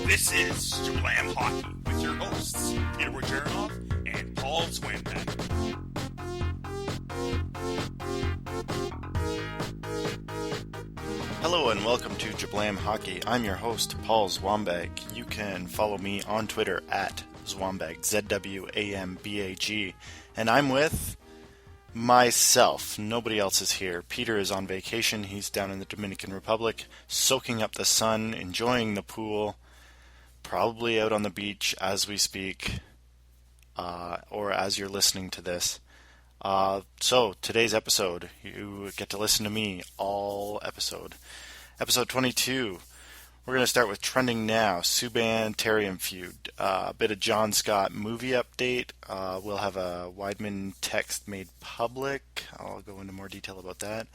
This is Subban Hockey with your hosts, Peter Wojcicki and Paul Swinbeck. Hello and welcome to Jablam Hockey. I'm your host, Paul Zwambag. You can follow me on Twitter at Zwambag, Z-W-A-M-B-A-G. And I'm with myself. Nobody else is here. Peter is on vacation. He's down in the Dominican Republic, soaking up the sun, enjoying the pool, probably out on the beach as we speak, or as you're listening to this. So, today's episode, you get to listen to me all episode. Episode 22, we're going to start with Trending Now, Subban-Therrien feud. A bit of John Scott movie update. We'll have a Weidman text made public. I'll go into more detail about that.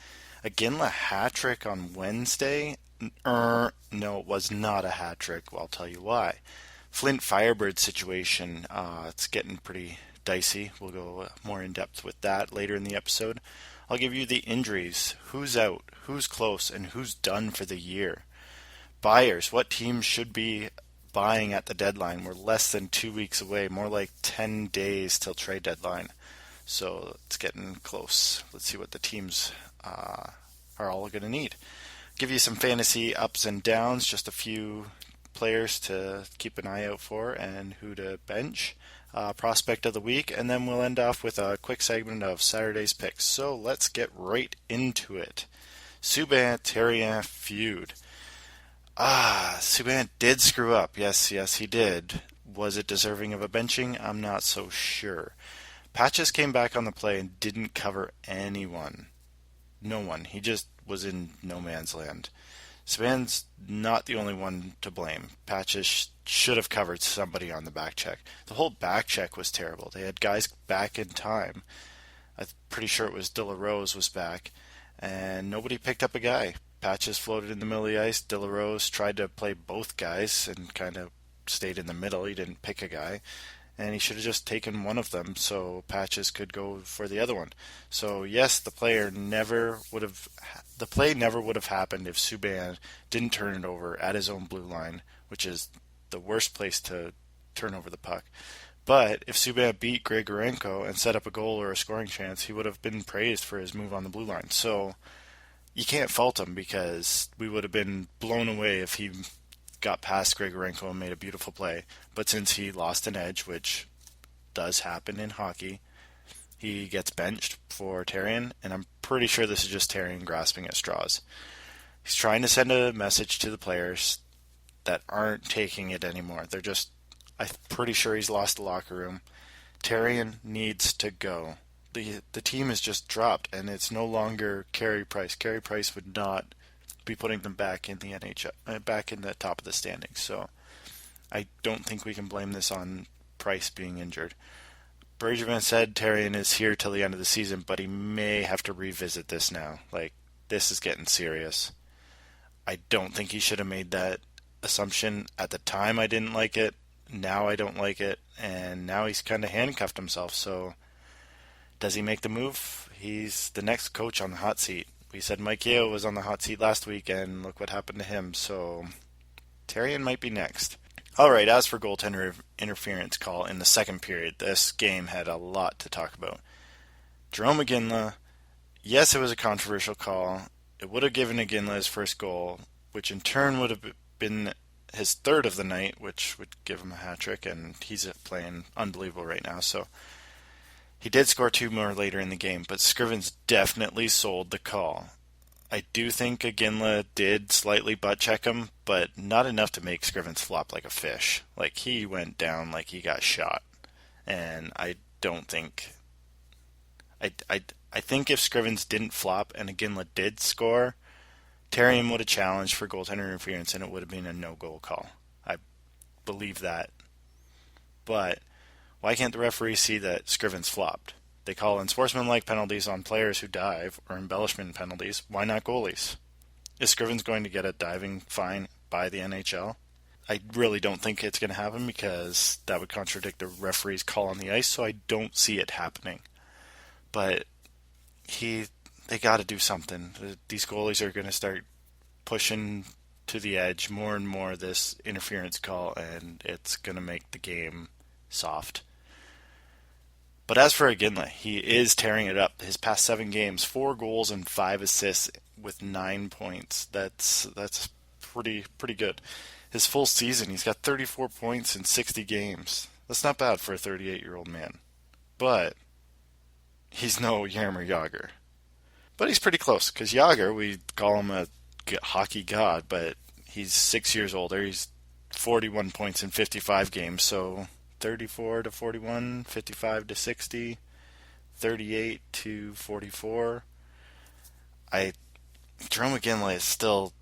A Ginla hat-trick on Wednesday. No, it was not a hat-trick. Well, I'll tell you why. Flint Firebird situation. It's getting pretty dicey. We'll go more in depth with that later in the episode. I'll give you the injuries, who's out, who's close, and who's done for the year. Buyers, what teams should be buying at the deadline? We're less than 2 weeks away, more like 10 days till trade deadline. So it's getting close. Let's see what the teams are all going to need. Give you some fantasy ups and downs, just a few players to keep an eye out for and who to bench. Prospect of the week, and then we'll end off with a quick segment of Saturday's picks. So let's get right into it. Subban-Therrien feud. Subban did screw up. Yes, he did. Was it deserving of a benching? I'm not so sure. Patches came back on the play and didn't cover anyone. No one. He just was in no man's land. Subban's not the only one to blame. Patches should have covered somebody on the back check. The whole back check was terrible. They had guys back in time. I'm pretty sure it was De La Rose was back, and nobody picked up a guy. Patches floated in the middle of the ice. De La Rose tried to play both guys and kind of stayed in the middle. He didn't pick a guy, and he should have just taken one of them so Patches could go for the other one. So yes, the play never would have happened if Subban didn't turn it over at his own blue line, which is the worst place to turn over the puck. But if Subban beat Grigorenko and set up a goal or a scoring chance, he would have been praised for his move on the blue line. So you can't fault him because we would have been blown away if he got past Grigorenko and made a beautiful play. But since he lost an edge, which does happen in hockey, he gets benched for Therrien, and I'm pretty sure this is just Therrien grasping at straws. He's trying to send a message to the players that aren't taking it anymore. I'm pretty sure he's lost the locker room. Therrien needs to go. The team is just dropped, and it's no longer Carey Price. Carey Price would not be putting them back in the NHL, back in the top of the standings. So I don't think we can blame this on Price being injured. Bergevin said Therrien is here till the end of the season, but he may have to revisit this now. This is getting serious. I don't think he should have made that assumption. At the time, I didn't like it. Now I don't like it. And now he's kind of handcuffed himself. So does he make the move? He's the next coach on the hot seat. We said Mike Yeo was on the hot seat last week, and look what happened to him. So Therrien might be next. All right, as for goaltender interference call in the second period, this game had a lot to talk about. Jerome Iginla, yes, it was a controversial call. It would have given Iginla his first goal, which in turn would have been his third of the night, which would give him a hat trick, and he's playing unbelievable right now. So he did score two more later in the game, but Scrivens definitely sold the call. I do think Iginla did slightly butt check him, but not enough to make Scrivens flop like a fish. He went down like he got shot. And I don't think... I think if Scrivens didn't flop and Iginla did score, Therrien would have challenged for goaltender interference and it would have been a no-goal call. I believe that. But why can't the referee see that Scrivens flopped? They call unsportsmanlike penalties on players who dive or embellishment penalties. Why not goalies? Is Scrivens going to get a diving fine by the NHL? I really don't think it's going to happen because that would contradict the referee's call on the ice, so I don't see it happening. But they got to do something. These goalies are going to start pushing to the edge, more and more this interference call, and it's going to make the game soft. But as for Iginla, he is tearing it up. His past 7 games, 4 goals and 5 assists with 9 points. That's pretty good. His full season, he's got 34 points in 60 games. That's not bad for a 38-year-old man. But he's no Jaromir Jagr. But he's pretty close, because Jagr, we call him a hockey god, but he's 6 years older. He's 41 points in 55 games, so 34 to 41, 55 to 60, 38 to 44. Jarome Iginla is still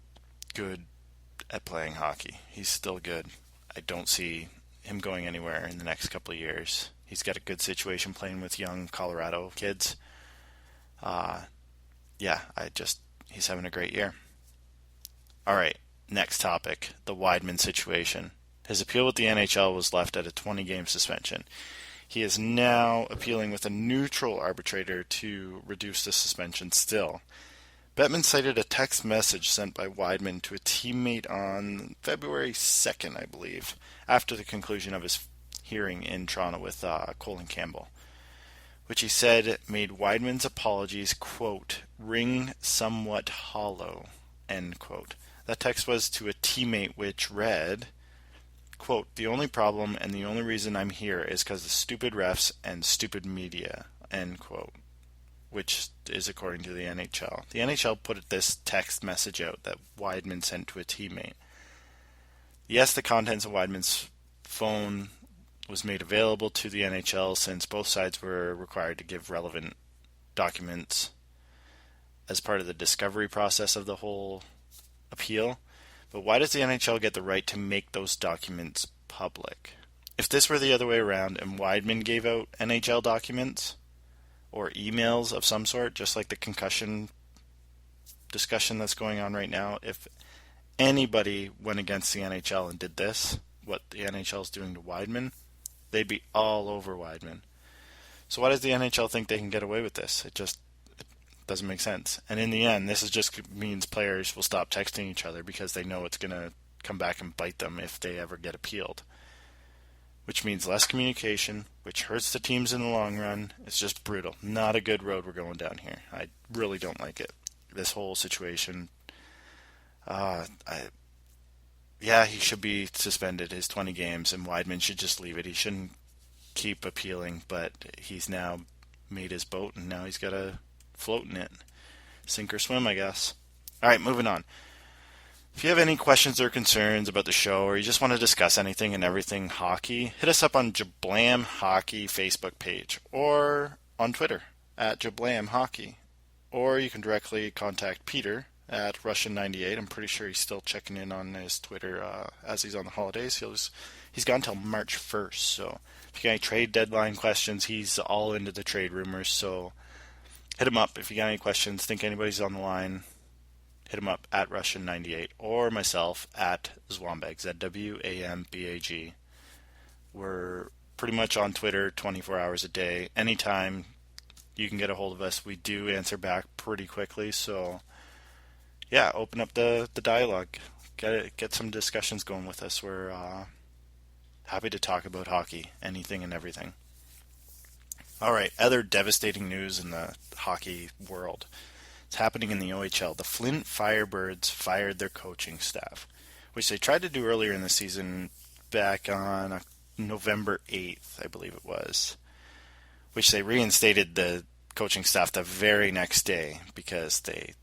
good at playing hockey. He's still good. I don't see him going anywhere in the next couple of years. He's got a good situation playing with young Colorado kids. He's having a great year. All right, next topic, the Wideman situation. His appeal with the NHL was left at a 20-game suspension. He is now appealing with a neutral arbitrator to reduce the suspension still. Bettman cited a text message sent by Wideman to a teammate on February 2nd, I believe, after the conclusion of his hearing in Toronto with Colin Campbell, which he said made Wideman's apologies, quote, ring somewhat hollow, end quote. That text was to a teammate which read, quote, the only problem and the only reason I'm here is because of stupid refs and stupid media, end quote, which is according to the NHL. The NHL put this text message out that Wideman sent to a teammate. Yes, the contents of Wideman's phone was made available to the NHL since both sides were required to give relevant documents as part of the discovery process of the whole appeal. But why does the NHL get the right to make those documents public? If this were the other way around and Wideman gave out NHL documents or emails of some sort, just like the concussion discussion that's going on right now, if anybody went against the NHL and did this, what the NHL is doing to Wideman, they'd be all over Wideman. So why does the NHL think they can get away with this? It doesn't make sense. And in the end, this just means players will stop texting each other because they know it's going to come back and bite them if they ever get appealed. Which means less communication, which hurts the teams in the long run. It's just brutal. Not a good road we're going down here. I really don't like it. This whole situation. He should be suspended his 20 games, and Wideman should just leave it. He shouldn't keep appealing, but he's now made his boat, and now he's got to float in it. Sink or swim, I guess. All right, moving on. If you have any questions or concerns about the show, or you just want to discuss anything and everything hockey, hit us up on Jablam Hockey Facebook page, or on Twitter at Jablam Hockey. Or you can directly contact Peter at Russian98. I'm pretty sure he's still checking in on his Twitter as he's on the holidays. He's gone until March 1st, so if you got any trade deadline questions, he's all into the trade rumors, so hit him up if you got any questions, think anybody's on the line. Hit him up at Russian98 or myself at Zwambag, ZWAMBAG. We're pretty much on Twitter 24 hours a day. Anytime you can get a hold of us, we do answer back pretty quickly. So, yeah, open up the dialogue. Get some discussions going with us. We're happy to talk about hockey, anything and everything. All right, other devastating news in the hockey world. It's happening in the OHL. The Flint Firebirds fired their coaching staff, which they tried to do earlier in the season back on November 8th, I believe it was, which they reinstated the coaching staff the very next day because they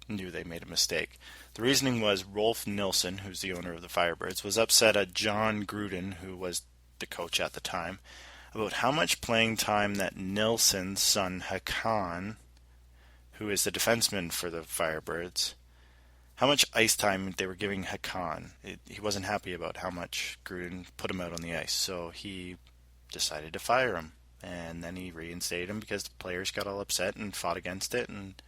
knew they made a mistake. The reasoning was Rolf Nilsson, who's the owner of the Firebirds, was upset at John Gruden, who was the coach at the time, about how much playing time that Nilsson's son Hakan, who is the defenseman for the Firebirds, how much ice time they were giving Hakan. He wasn't happy about how much Gruden put him out on the ice, so he decided to fire him. And then he reinstated him because the players got all upset and fought against it and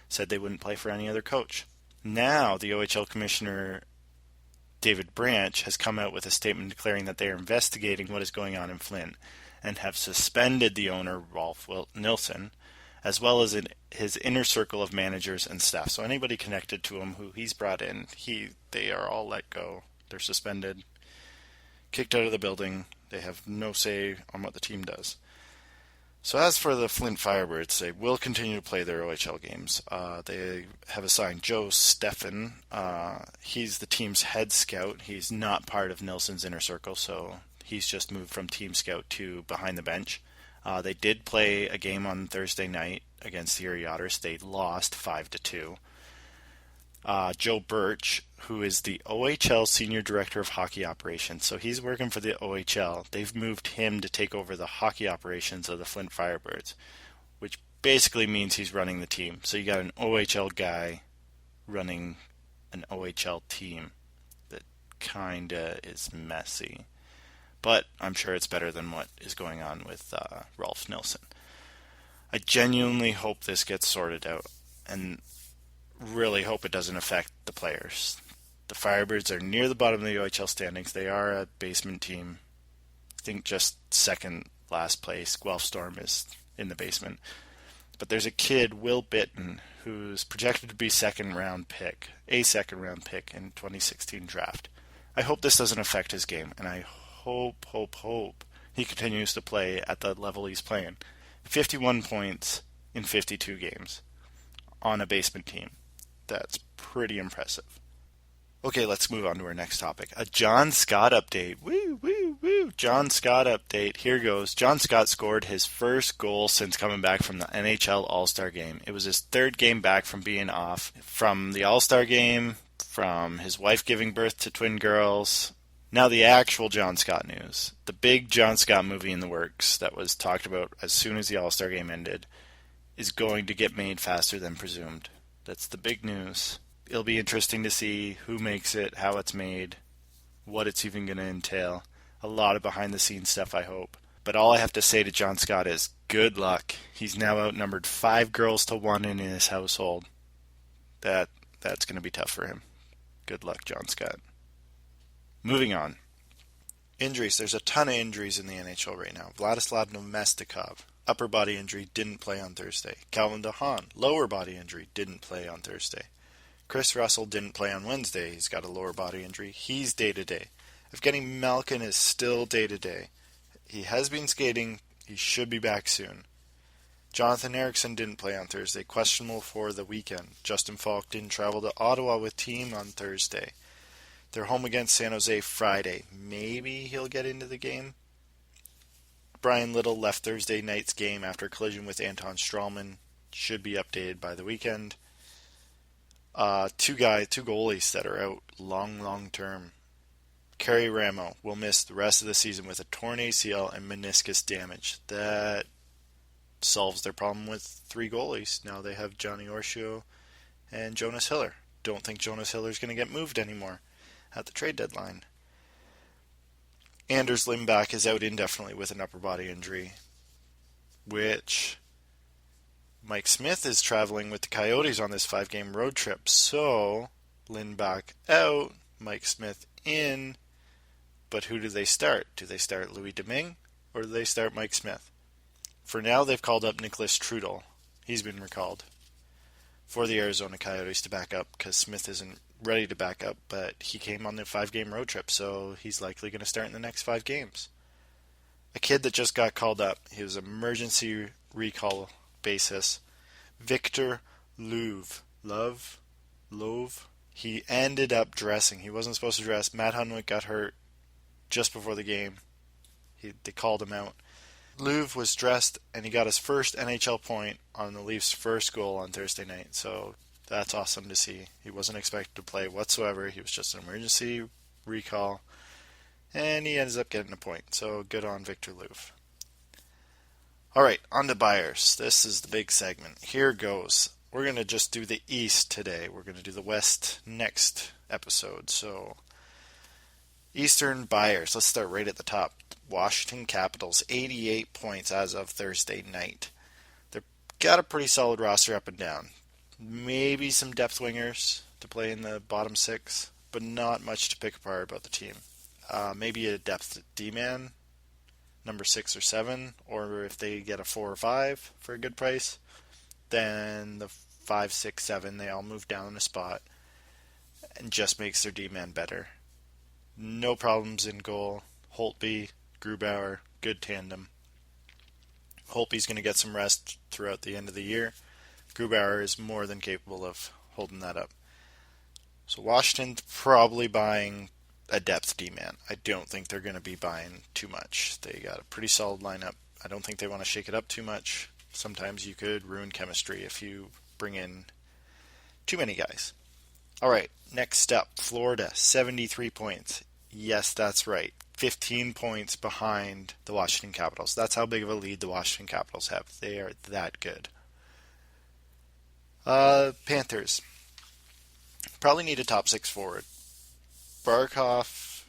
said they wouldn't play for any other coach. Now the OHL commissioner, David Branch, has come out with a statement declaring that they are investigating what is going on in Flint and have suspended the owner, Rolf Nilsson, as well as in his inner circle of managers and staff. So anybody connected to him who he's brought in, they are all let go. They're suspended, kicked out of the building. They have no say on what the team does. So as for the Flint Firebirds, they will continue to play their OHL games. They have assigned Joe Steffen. He's the team's head scout. He's not part of Nilsson's inner circle, so he's just moved from team scout to behind the bench. They did play a game on Thursday night against the Erie Otters. They lost 5-2. Joe Birch, who is the OHL Senior Director of Hockey Operations. So he's working for the OHL. They've moved him to take over the hockey operations of the Flint Firebirds, which basically means he's running the team. So you got an OHL guy running an OHL team. That kinda is messy. But I'm sure it's better than what is going on with Rolf Nilsson. I genuinely hope this gets sorted out, and really hope it doesn't affect the players. The Firebirds are near the bottom of the OHL standings. They are a basement team. I think just second last place. Guelph Storm is in the basement. But there's a kid, Will Bitton, who's projected to be a second round pick in 2016 draft. I hope this doesn't affect his game, and I hope he continues to play at the level he's playing. 51 points in 52 games on a basement team. That's pretty impressive. Okay, let's move on to our next topic. A John Scott update. Woo, woo, woo. John Scott update. Here goes. John Scott scored his first goal since coming back from the NHL All-Star Game. It was his third game back from being off from the All-Star Game, from his wife giving birth to twin girls. Now the actual John Scott news. The big John Scott movie in the works that was talked about as soon as the All-Star Game ended is going to get made faster than presumed. That's the big news. It'll be interesting to see who makes it, how it's made, what it's even going to entail. A lot of behind-the-scenes stuff, I hope. But all I have to say to John Scott is, good luck. He's now outnumbered 5 girls to 1 in his household. That's going to be tough for him. Good luck, John Scott. Moving on. Injuries. There's a ton of injuries in the NHL right now. Vladislav Nemestikov, upper body injury, didn't play on Thursday. Calvin DeHaan, lower body injury, didn't play on Thursday. Chris Russell didn't play on Wednesday. He's got a lower body injury. He's day-to-day. Evgeny Malkin is still day-to-day. He has been skating. He should be back soon. Jonathan Ericsson didn't play on Thursday. Questionable for the weekend. Justin Falk didn't travel to Ottawa with team on Thursday. They're home against San Jose Friday. Maybe he'll get into the game. Brian Little left Thursday night's game after a collision with Anton Strawman. Should be updated by the weekend. Two goalies that are out long term. Kerry Ramo will miss the rest of the season with a torn ACL and meniscus damage. That solves their problem with 3 goalies. Now they have Johnny Orsio and Jonas Hiller. Don't think Jonas Hiller is going to get moved anymore at the trade deadline. Anders Lindback is out indefinitely with an upper body injury, which Mike Smith is traveling with the Coyotes on this 5-game road trip. So, Lindback out, Mike Smith in, but who do they start? Do they start Louis Domingue or do they start Mike Smith? For now, they've called up Nicholas Trudel. He's been recalled for the Arizona Coyotes to back up because Smith isn't ready to back up, but he came on the 5-game road trip, so he's likely going to start in the next 5 games. A kid that just got called up, he was emergency recall basis, Victor Love. He ended up dressing. He wasn't supposed to dress. Matt Hunwick got hurt just before the game. They called him out. Louvre was dressed, and he got his first NHL point on the Leafs' first goal on Thursday night. So that's awesome to see. He wasn't expected to play whatsoever. He was just an emergency recall, and he ends up getting a point. So good on Victor Louvre. All right, on to buyers. This is the big segment. Here goes. We're going to just do the East today. We're going to do the West next episode. So, Eastern buyers. Let's start right at the top. Washington Capitals, 88 points as of Thursday night. They've got a pretty solid roster up and down. Maybe some depth wingers to play in the bottom 6, but not much to pick apart about the team. Maybe a depth D-man, number 6 or 7, or if they get a 4 or 5 for a good price. then the 5, 6, 7, they all move down a spot and just makes their D-man better. No problems in goal. Holtby, Grubauer, good tandem. Holtby's going to get some rest throughout the end of the year. Grubauer is more than capable of holding that up. So Washington's probably buying a depth D-man. I don't think they're going to be buying too much. They got a pretty solid lineup. I don't think they want to shake it up too much. Sometimes you could ruin chemistry if you bring in too many guys. All right, next up, Florida, 73 points. Yes, that's right. 15 points behind the Washington Capitals. That's how big of a lead the Washington Capitals have. They are that good. Panthers. Probably need a top 6 forward. Barkov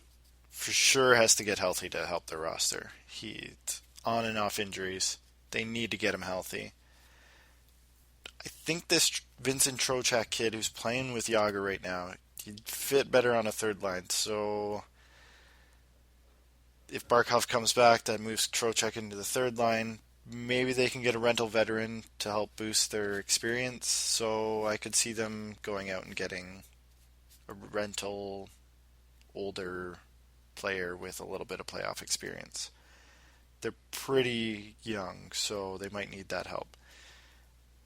for sure has to get healthy to help their roster. He's on and off injuries. They need to get him healthy. I think this Vincent Trocheck kid who's playing with Yager right now, he'd fit better on a third line. So if Barkov comes back, that moves Trocheck into the third line. Maybe they can get a rental veteran to help boost their experience. So I could see them going out and getting a rental older player with a little bit of playoff experience. They're pretty young, so they might need that help.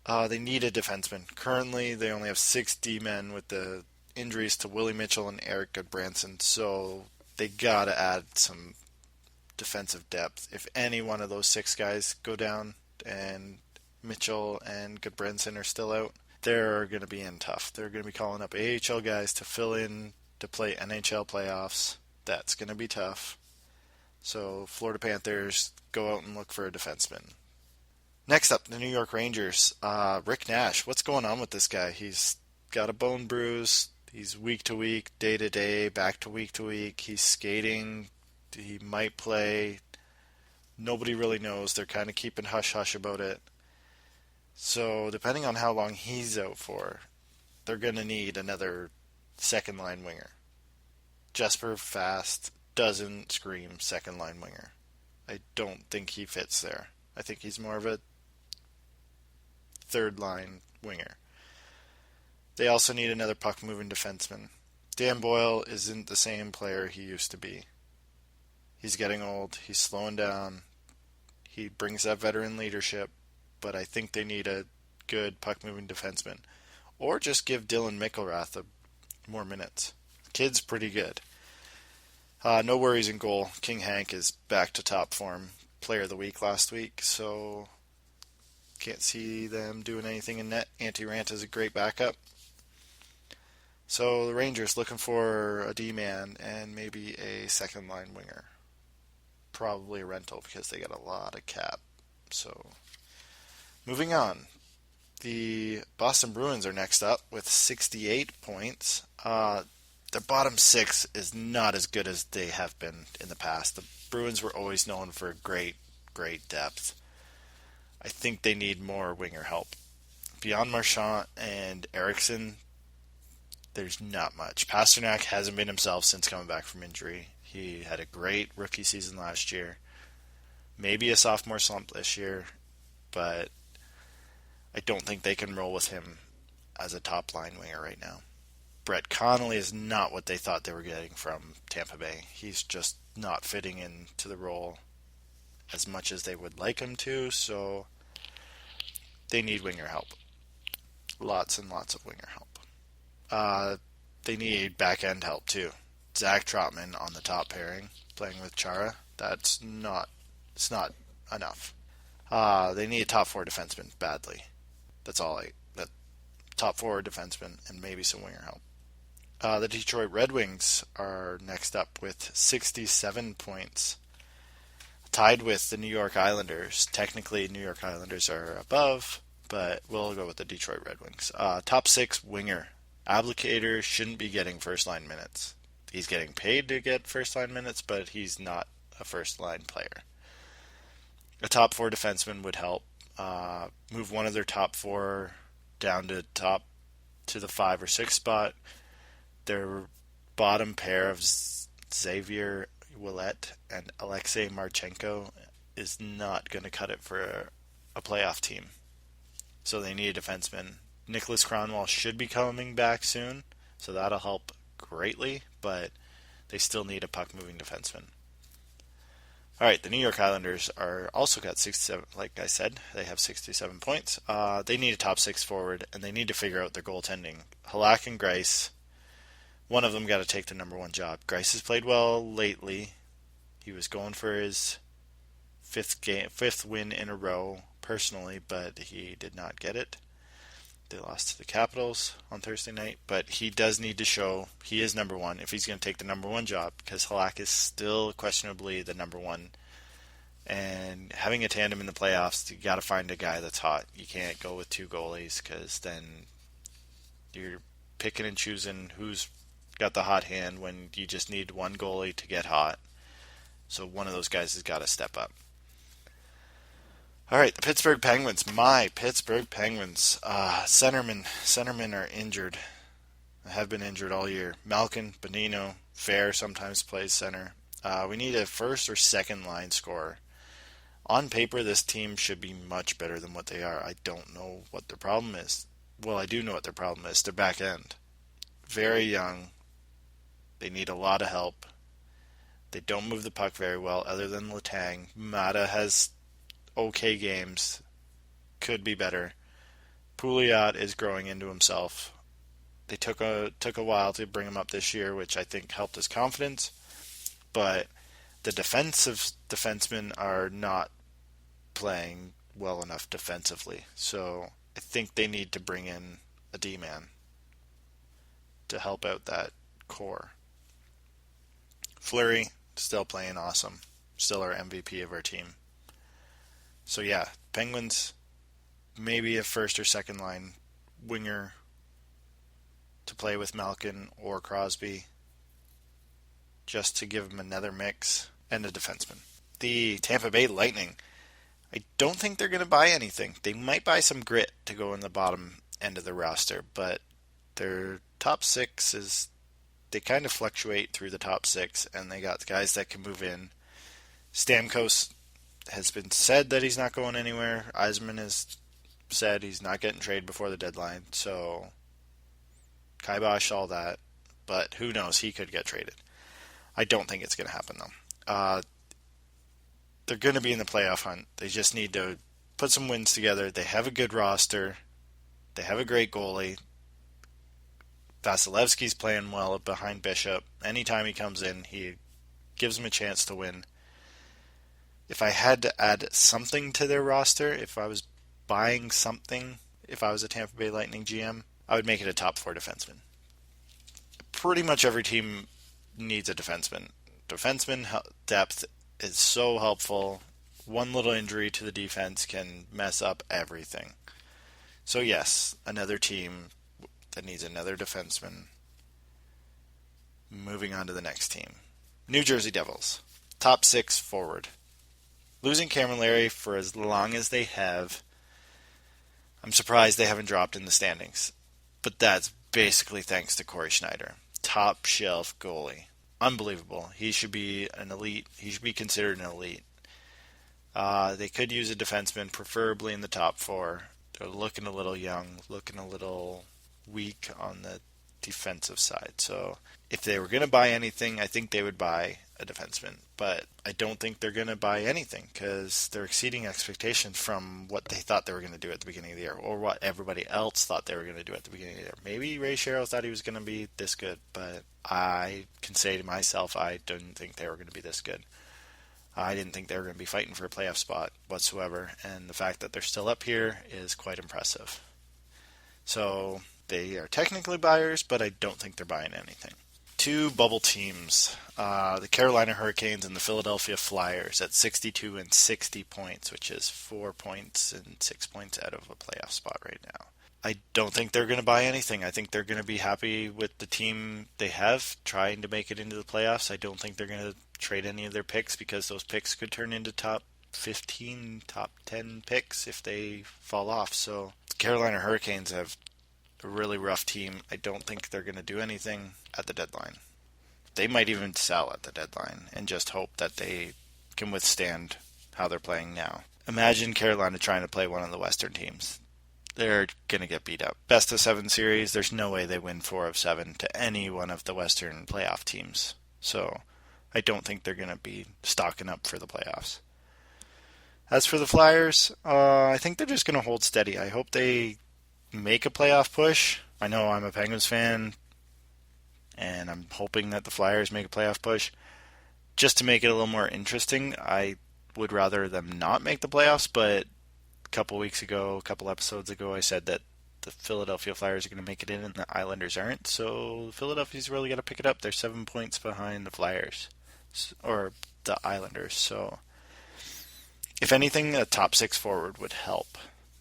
They need a defenseman. Currently, they only have 6 D-men with the injuries to Willie Mitchell and Eric Goodbranson, so they got to add some defensive depth. If any one of those 6 guys go down and Mitchell and Goodbranson are still out, they're going to be in tough. They're going to be calling up AHL guys to fill in to play NHL playoffs. That's going to be tough. So Florida Panthers, go out and look for a defenseman. Next up, the New York Rangers. Rick Nash. What's going on with this guy? He's got a bone bruise. He's week to week, day to day, back to week. He's skating. He might play. Nobody really knows. They're kind of keeping hush-hush about it. So depending on how long he's out for, they're going to need another second-line winger. Jesper Fast doesn't scream second-line winger. I don't think he fits there. I think he's more of a third-line winger. They also need another puck-moving defenseman. Dan Boyle isn't the same player he used to be. He's getting old. He's slowing down. He brings that veteran leadership, but I think they need a good puck-moving defenseman. Or just give Dylan Mickelrath more minutes. Kid's pretty good. No worries in goal. King Hank is back to top form. Player of the week last week, so can't see them doing anything in net. Antti-Ranta is a great backup. So the Rangers looking for a D-man and maybe a second-line winger. Probably a rental because they got a lot of cap. So moving on. The Boston Bruins are next up with 68 points. Their bottom 6 is not as good as they have been in the past. The Bruins were always known for great depth. I think they need more winger help. Beyond Marchand and Eriksson, there's not much. Pasternak hasn't been himself since coming back from injury. He had a great rookie season last year. Maybe a sophomore slump this year, but I don't think they can roll with him as a top-line winger right now. Brett Connolly is not what they thought they were getting from Tampa Bay. He's just not fitting into the role as much as they would like him to, so they need winger help. Lots and lots of winger help. They need back-end help, too. Zach Trotman on the top pairing, playing with Chara. It's not enough. They need a top 4 defenseman badly. That's all that top 4 defenseman and maybe some winger help. The Detroit Red Wings are next up with 67 points, tied with the New York Islanders. Technically, New York Islanders are above, but we'll go with the Detroit Red Wings. Top 6 winger. Abdicator shouldn't be getting first-line minutes. He's getting paid to get first-line minutes, but he's not a first-line player. A top 4 defenseman would help. Move one of their top 4 down to the 5 or 6 spot. Their bottom pair of Xavier Ouellet and Alexei Marchenko is not going to cut it for a playoff team. So they need a defenseman. Nicholas Cronwall should be coming back soon, so that'll help greatly, but they still need a puck-moving defenseman. All right, the New York Islanders are also got 67. Like I said, they have 67 points. They need a top six forward, and they need to figure out their goaltending. Halak and Greiss, one of them got to take the number one job. Greiss has played well lately. He was going for his fifth win in a row personally, but he did not get it. They lost to the Capitals on Thursday night, but he does need to show he is number one if he's going to take the number one job, because Halak is still questionably the number one. And having a tandem in the playoffs, you got to find a guy that's hot. You can't go with two goalies, because then you're picking and choosing who's got the hot hand when you just need one goalie to get hot. So one of those guys has got to step up. All right, the Pittsburgh Penguins. My Pittsburgh Penguins. Centermen are injured. Have been injured all year. Malkin, Bonino, Fair sometimes plays center. We need a first or second line scorer. On paper, this team should be much better than what they are. I don't know what their problem is. Well, I do know what their problem is. Their back end. Very young. They need a lot of help. They don't move the puck very well, other than Letang. Mata has okay games. Could be better. Pouliot is growing into himself. They took a while to bring him up this year, which I think helped his confidence. But the defensemen are not playing well enough defensively. So I think they need to bring in a D-man to help out that core. Fleury, still playing awesome. Still our MVP of our team. So yeah, Penguins, maybe a first or second line winger to play with Malkin or Crosby, just to give them another mix, and a defenseman. The Tampa Bay Lightning, I don't think they're going to buy anything. They might buy some grit to go in the bottom end of the roster, but their top six is, they kind of fluctuate through the top six, and they got guys that can move in. Stamkos has been said that he's not going anywhere. Eisman has said he's not getting traded before the deadline, so kibosh all that, but who knows, he could get traded. I don't think it's going to happen, though. They're going to be in the playoff hunt. They just need to put some wins together. They have a good roster. They have a great goalie. Vasilevsky's playing well behind Bishop. Anytime he comes in, he gives them a chance to win. If I had to add something to their roster, if I was buying something, if I was a Tampa Bay Lightning GM, I would make it a top four defenseman. Pretty much every team needs a defenseman. Defenseman depth is so helpful. One little injury to the defense can mess up everything. So yes, another team that needs another defenseman. Moving on to the next team. New Jersey Devils. Top six forward. Losing Cameron Larry for as long as they have, I'm surprised they haven't dropped in the standings. But that's basically thanks to Corey Schneider. Top shelf goalie. Unbelievable. He should be an elite. He should be considered an elite. They could use a defenseman, preferably in the top four. They're looking a little young, looking a little weak on the defensive side. So if they were going to buy anything, I think they would buy a defenseman. But I don't think they're going to buy anything, because they're exceeding expectations from what they thought they were going to do at the beginning of the year, or what everybody else thought they were going to do at the beginning of the year. Maybe Ray Sherrill thought he was going to be this good, but I can say to myself, I didn't think they were going to be this good. I didn't think they were going to be fighting for a playoff spot whatsoever, and the fact that they're still up here is quite impressive. So they are technically buyers, but I don't think they're buying anything. Two bubble teams, the Carolina Hurricanes and the Philadelphia Flyers at 62 and 60 points, which is 4 points and 6 points out of a playoff spot right now. I don't think they're going to buy anything. I think they're going to be happy with the team they have, trying to make it into the playoffs. I don't think they're going to trade any of their picks, because those picks could turn into top 15, top 10 picks if they fall off. So the Carolina Hurricanes have a really rough team. I don't think they're going to do anything at the deadline. They might even sell at the deadline and just hope that they can withstand how they're playing now. Imagine Carolina trying to play one of the Western teams. they're going to get beat up. Best of 7 series, there's no way they win 4 of 7 to any one of the Western playoff teams. So I don't think they're going to be stocking up for the playoffs. As for the Flyers, I think they're just going to hold steady. I hope they make a playoff push. I know I'm a Penguins fan, and I'm hoping that the Flyers make a playoff push. Just to make it a little more interesting, I would rather them not make the playoffs, but a couple episodes ago, I said that the Philadelphia Flyers are going to make it in and the Islanders aren't, so Philadelphia's really got to pick it up. They're 7 points behind the Flyers, or the Islanders, so if anything, a top 6 forward would help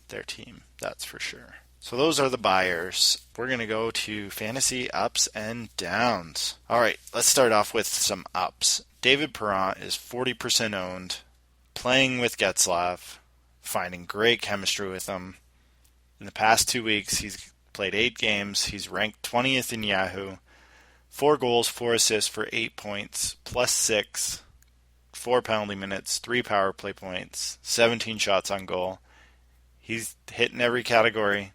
their team, that's for sure. So those are the buyers. We're going to go to fantasy ups and downs. All right, let's start off with some ups. David Perron is 40% owned, playing with Getzlaf, finding great chemistry with him. In the past 2 weeks, he's played 8 games. He's ranked 20th in Yahoo. 4 goals, 4 assists for 8 points, plus 6, 4 penalty minutes, 3 power play points, 17 shots on goal. He's hitting every category.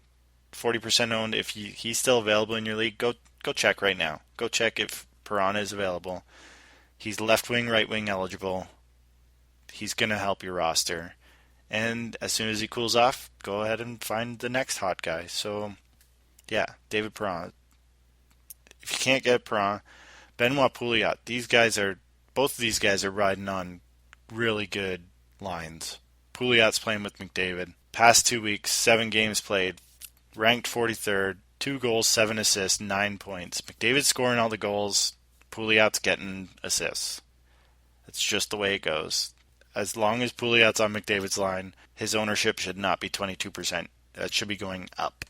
40% owned. If he's still available in your league, go check right now. Go check if Perron is available. He's left wing, right wing eligible. He's going to help your roster. And as soon as he cools off, go ahead and find the next hot guy. So, yeah, David Perron. If you can't get Perron, Benoit Pouliot. Both of these guys are riding on really good lines. Pouliot's playing with McDavid. Past 2 weeks, 7 games played. Ranked 43rd, 2 goals, 7 assists, 9 points. McDavid's scoring all the goals. Pouliot's getting assists. It's just the way it goes. As long as Pouliot's on McDavid's line, his ownership should not be 22%. That should be going up.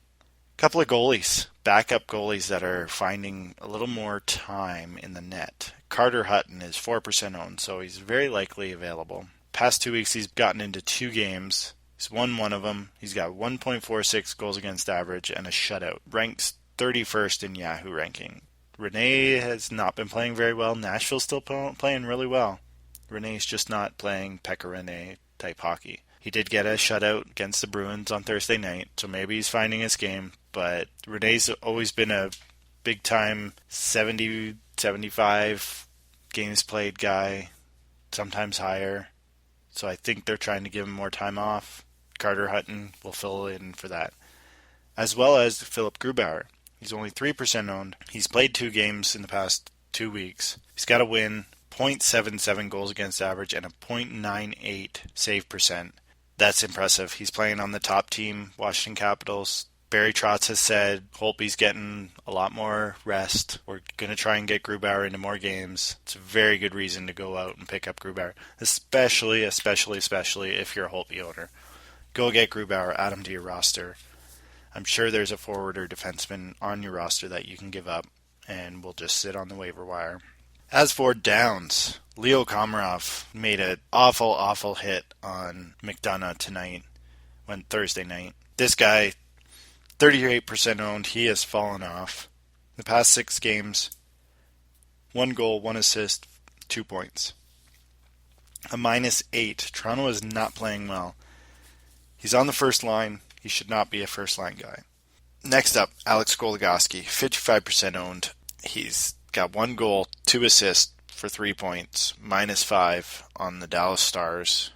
Couple of goalies, backup goalies that are finding a little more time in the net. Carter Hutton is 4% owned, so he's very likely available. Past 2 weeks, he's gotten into 2 games. He's won one of them. He's got 1.46 goals against average and a shutout. Ranks 31st in Yahoo ranking. Rene has not been playing very well. Nashville's still playing really well. Rene's just not playing Pekka Rene type hockey. He did get a shutout against the Bruins on Thursday night, so maybe he's finding his game. But Rene's always been a big-time 70, 75 games played guy, sometimes higher. So I think they're trying to give him more time off. Carter Hutton will fill in for that. As well as Philip Grubauer. He's only 3% owned. He's played 2 games in the past 2 weeks. He's got a win, .77 goals against average, and a .98 save percent. That's impressive. He's playing on the top team, Washington Capitals. Barry Trotz has said Holtby's getting a lot more rest. We're going to try and get Grubauer into more games. It's a very good reason to go out and pick up Grubauer, especially if you're a Holtby owner. Go get Grubauer, add him to your roster. I'm sure there's a forward or defenseman on your roster that you can give up, and will just sit on the waiver wire. As for downs, Leo Komarov made an awful hit on McDonough Thursday night. This guy, 38% owned, he has fallen off. The past 6 games, 1 goal, 1 assist, 2 points. A -8. Toronto is not playing well. He's on the first line. He should not be a first-line guy. Next up, Alex Goligoski, 55% owned. He's got 1 goal, 2 assists for 3 points, -5 on the Dallas Stars.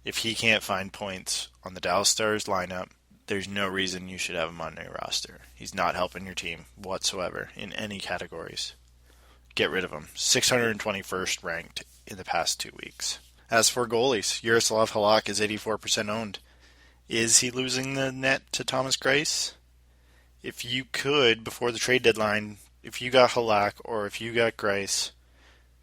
If he can't find points on the Dallas Stars lineup, there's no reason you should have him on your roster. He's not helping your team whatsoever in any categories. Get rid of him. 621st ranked in the past 2 weeks. As for goalies, Yaroslav Halak is 84% owned. Is he losing the net to Thomas Greiss? If you could, before the trade deadline, if you got Halak or if you got Greiss,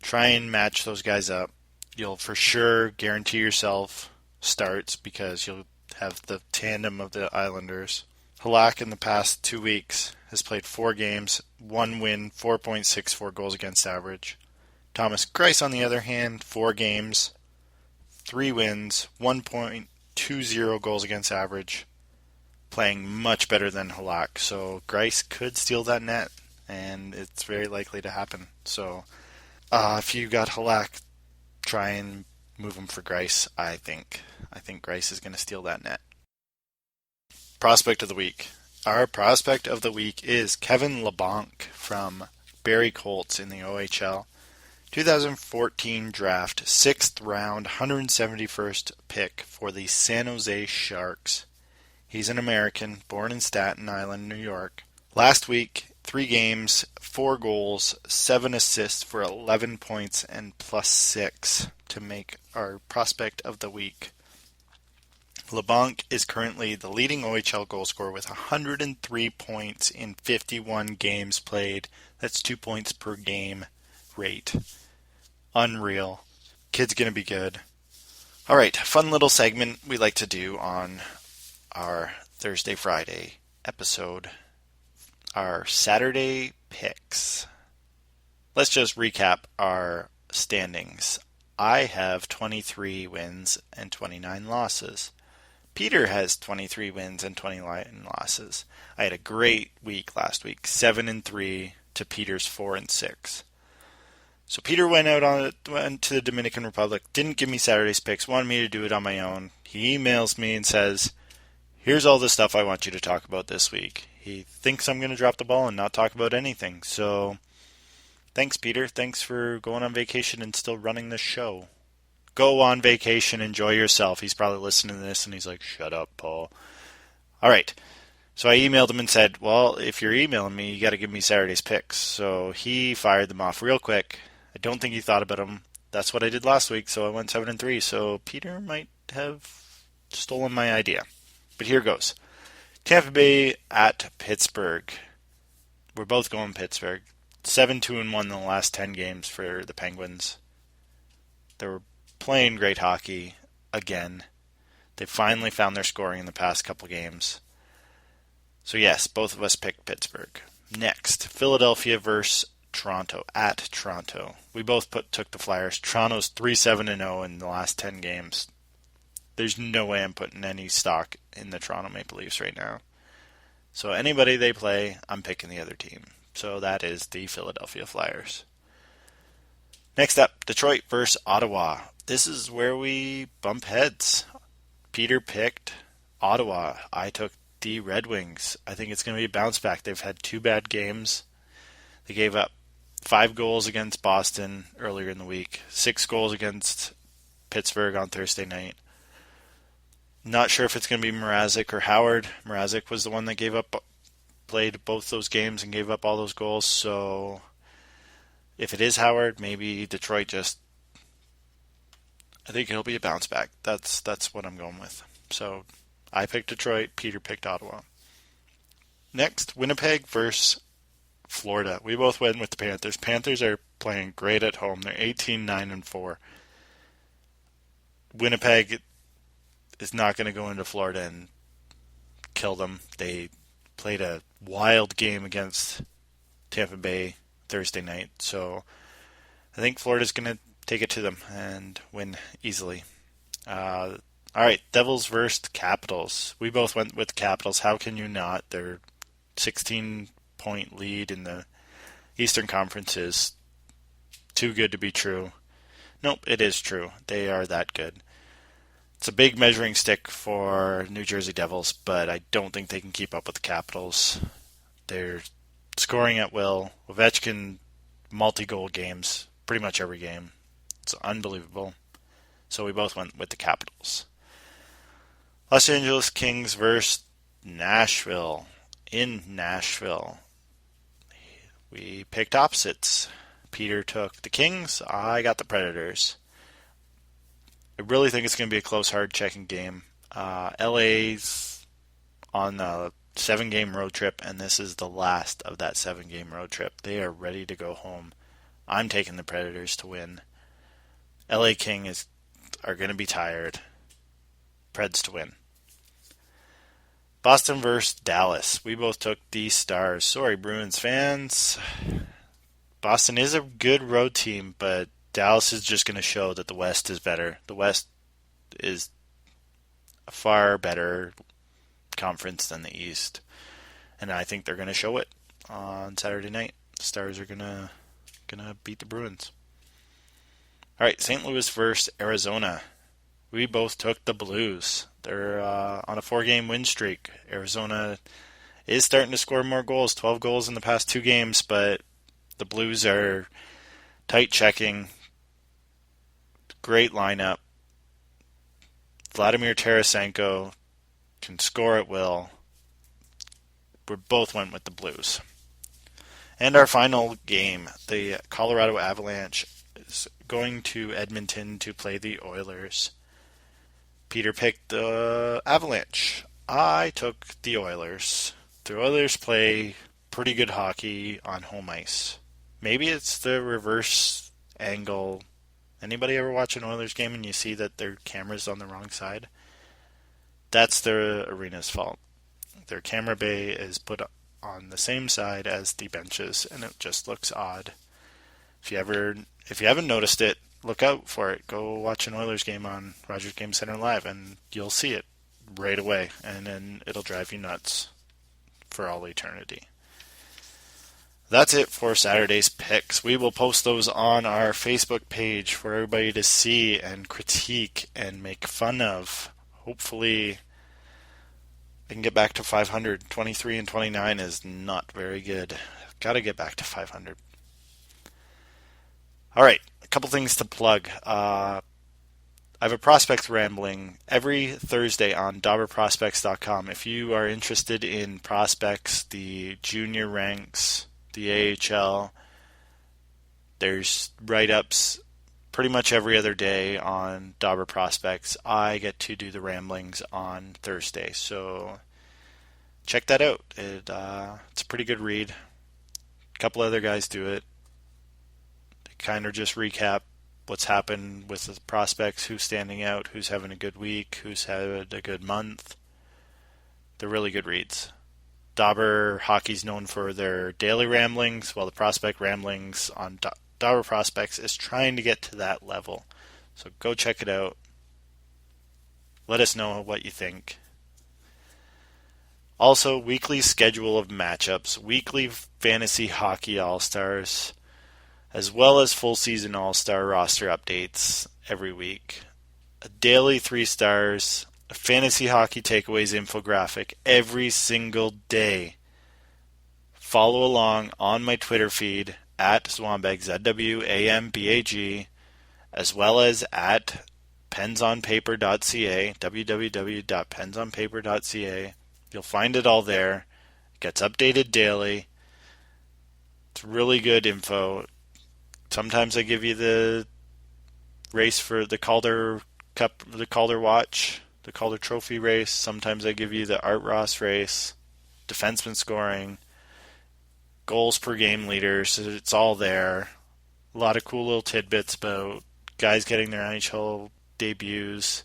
try and match those guys up. You'll for sure guarantee yourself starts because you'll have the tandem of the Islanders. Halak in the past 2 weeks has played 4 games, 1 win, 4.64 goals against average. Thomas Greiss, on the other hand, 4 games, 3 wins, 1.20 goals against average, playing much better than Halak. So Greiss could steal that net, and it's very likely to happen. So if you got Halak, try and move him for Greiss, I think. I think Greiss is going to steal that net. Prospect of the week. Our prospect of the week is Kevin LeBlanc from Barrie Colts in the OHL. 2014 draft, 6th round, 171st pick for the San Jose Sharks. He's an American, born in Staten Island, New York. Last week, 3 games, 4 goals, 7 assists for 11 points and +6 to make our prospect of the week. LeBlanc is currently the leading OHL goal scorer with 103 points in 51 games played. That's 2 points per game rate. Unreal. Kid's going to be good. All right, fun little segment we like to do on our Thursday, Friday episode. Our Saturday picks. Let's just recap our standings. I have 23 wins and 29 losses. Peter has 23 wins and 29 losses. I had a great week last week, 7-3 to Peter's 4-6. So Peter went to the Dominican Republic, didn't give me Saturday's picks, wanted me to do it on my own. He emails me and says, here's all the stuff I want you to talk about this week. He thinks I'm going to drop the ball and not talk about anything. So thanks, Peter. Thanks for going on vacation and still running the show. Go on vacation, enjoy yourself. He's probably listening to this and he's like, shut up, Paul. All right. So I emailed him and said, well, if you're emailing me, you got to give me Saturday's picks. So he fired them off real quick. I don't think he thought about them. That's what I did last week, so I went 7-3. So Peter might have stolen my idea. But here goes. Tampa Bay at Pittsburgh. We're both going Pittsburgh. 7-2-1 in the last 10 games for the Penguins. They were playing great hockey again. They finally found their scoring in the past couple games. So yes, both of us picked Pittsburgh. Next, Philadelphia versus Toronto at Toronto. We both took the Flyers. Toronto's 3-7-0 in the last 10 games. There's no way I'm putting any stock in the Toronto Maple Leafs right now. So anybody they play, I'm picking the other team. So that is the Philadelphia Flyers. Next up, Detroit versus Ottawa. This is where we bump heads. Peter picked Ottawa. I took the Red Wings. I think it's going to be a bounce back. They've had 2 bad games. They gave up 5 goals against Boston earlier in the week. 6 goals against Pittsburgh on Thursday night. Not sure if it's going to be Mrazek or Howard. Mrazek was the one that played both those games and gave up all those goals. So if it is Howard, maybe Detroit I think it'll be a bounce back. That's what I'm going with. So I picked Detroit. Peter picked Ottawa. Next, Winnipeg versus Florida. We both went with the Panthers. Panthers are playing great at home. They're 18-9-4. Winnipeg is not going to go into Florida and kill them. They played a wild game against Tampa Bay Thursday night. So I think Florida's going to take it to them and win easily. All right, Devils versus Capitals. We both went with Capitals. How can you not? They're 16-point lead in the Eastern Conference is too good to be true. Nope, it is true. They are that good. It's a big measuring stick for New Jersey Devils, but I don't think they can keep up with the Capitals. They're scoring at will. Ovechkin, multi-goal games, pretty much every game. It's unbelievable. So we both went with the Capitals. Los Angeles Kings versus Nashville. In Nashville, we picked opposites. Peter took the Kings. I got the Predators. I really think it's going to be a close, hard-checking game. LA's on a 7-game road trip, and this is the last of that 7-game road trip. They are ready to go home. I'm taking the Predators to win. LA Kings are going to be tired. Preds to win. Boston versus Dallas. We both took the Stars. Sorry, Bruins fans. Boston is a good road team, but Dallas is just going to show that the West is better. The West is a far better conference than the East. And I think they're going to show it on Saturday night. The Stars are going to beat the Bruins. All right, St. Louis versus Arizona. We both took the Blues. They're on a 4-game win streak. Arizona is starting to score more goals, 12 goals in the past 2 games, but the Blues are tight checking. Great lineup. Vladimir Tarasenko can score at will. We both went with the Blues. And our final game, the Colorado Avalanche is going to Edmonton to play the Oilers. Peter picked the Avalanche. I took the Oilers. The Oilers play pretty good hockey on home ice. Maybe it's the reverse angle. Anybody ever watch an Oilers game and you see that their camera's on the wrong side? That's their arena's fault. Their camera bay is put on the same side as the benches, and it just looks odd. If you haven't noticed it, look out for it. Go watch an Oilers game on Rogers Game Center Live, and you'll see it right away, and then it'll drive you nuts for all eternity. That's it for Saturday's picks. We will post those on our Facebook page for everybody to see and critique and make fun of. Hopefully, I can get back to 500. 23 and 29 is not very good. Got to get back to 500. All right, a couple things to plug. I have a prospects rambling every Thursday on DauberProspects.com. If you are interested in prospects, the junior ranks, the AHL, there's write-ups pretty much every other day on Dauber Prospects. I get to do the ramblings on Thursday, so check that out. It's a pretty good read. A couple other guys do it. They kind of just recap what's happened with the prospects, who's standing out, who's having a good week, who's had a good month. They're really good reads. Dauber Hockey's known for their daily ramblings, while the prospect ramblings on Dauber Prospects is trying to get to that level. So go check it out. Let us know what you think. Also, weekly schedule of matchups, weekly fantasy hockey all-stars, as well as full season all-star roster updates every week. A daily 3 stars, a fantasy hockey takeaways infographic every single day. Follow along on my Twitter feed at Zwambag, ZWAMBAG, as well as at pensonpaper.ca, www.pensonpaper.ca. You'll find it all there. It gets updated daily. It's really good info. Sometimes I give you the race for the Calder Cup, the Calder Watch, the Calder Trophy race. Sometimes I give you the Art Ross race, defenseman scoring, goals per game leaders. It's all there. A lot of cool little tidbits about guys getting their NHL debuts,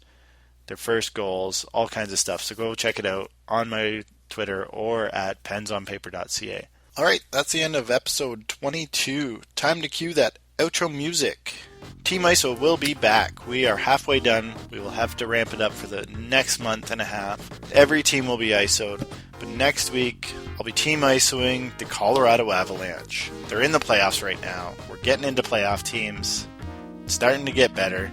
their first goals, all kinds of stuff. So go check it out on my Twitter or at pensonpaper.ca. All right, that's the end of episode 22. Time to cue that outro music. Team ISO will be back. We are halfway done. We will have to ramp it up for the next month and a half. Every team will be ISO'd. But next week, I'll be team ISOing the Colorado Avalanche. They're in the playoffs right now. We're getting into playoff teams. It's starting to get better.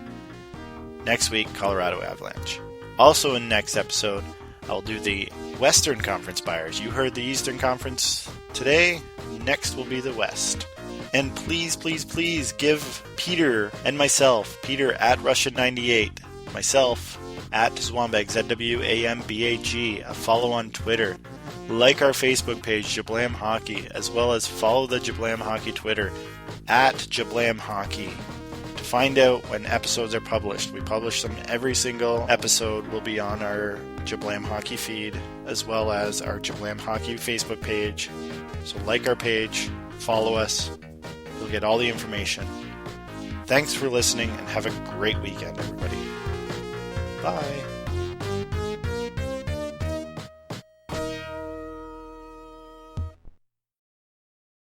Next week, Colorado Avalanche. Also in next episode, I'll do the Western Conference buyers. You heard the Eastern Conference today. Next will be the West. And please, please, please give Peter and myself, Peter at Russian98, myself at Zwambag, ZWAMBAG, a follow on Twitter. Like our Facebook page, Jablam Hockey, as well as follow the Jablam Hockey Twitter at Jablam Hockey to find out when episodes are published. We publish them every single episode. Will be on our Jablam Hockey feed, as well as our Jablam Hockey Facebook page. So like our page, follow us. You'll get all the information. Thanks for listening and have a great weekend, everybody. Bye.